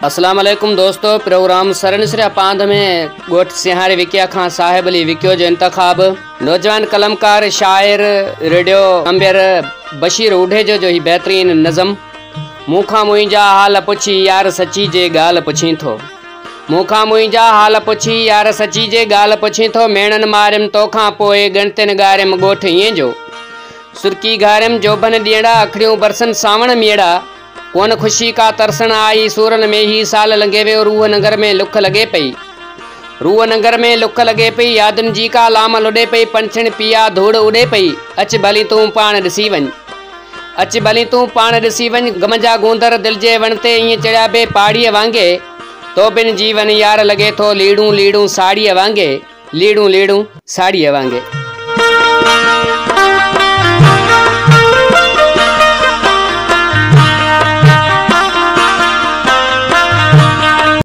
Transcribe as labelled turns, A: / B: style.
A: अस्सलाम वालेकुम दोस्तों। प्रोग्राम सरनसरा पांध में गोठ सिहारे विकिया खां साहिब अली विकियो जो इंतखाब नौजवान कलमकार शायर रेडियो अंबियर बशीर उढे जो ही बेहतरीन नज़म मूखा मुंहिंजा हाल पुछी यार सची जे गाल पुछी थो। मूखा मुंहिंजा हाल पुछी यार सची जे गाल पुछी थो। मेणन मारियम तोखां पोइ गणतिन गारियम गोठ ईअं जो सुरकी घारियम जोबन ॾियड़ा अखड़ियूं बरसन सावण मेड़ा कोन खुशी का तरसण आई सूरन में ही साल लंघे वियो। रूह नगर में लुख लगे पई, रूह नगर में लुख लगे पई। यादुनि जी का लाम लुॾे पई, पंछिण पिया धूड़ उॾे पई। अच भली तूं पाण ॾिसी वञ, अच भली तूं पाण ॾिसी वञ। गम जा गूंदर दिल जे वण ते ईअं चढ़िया बे पहाड़ीअ वांगे। तो बिन जीवन यार लगे थो लीड़ूं लीड़ूं साड़ीअ वांगे, लीड़ूं लीड़ूं साड़ीअ वांगे।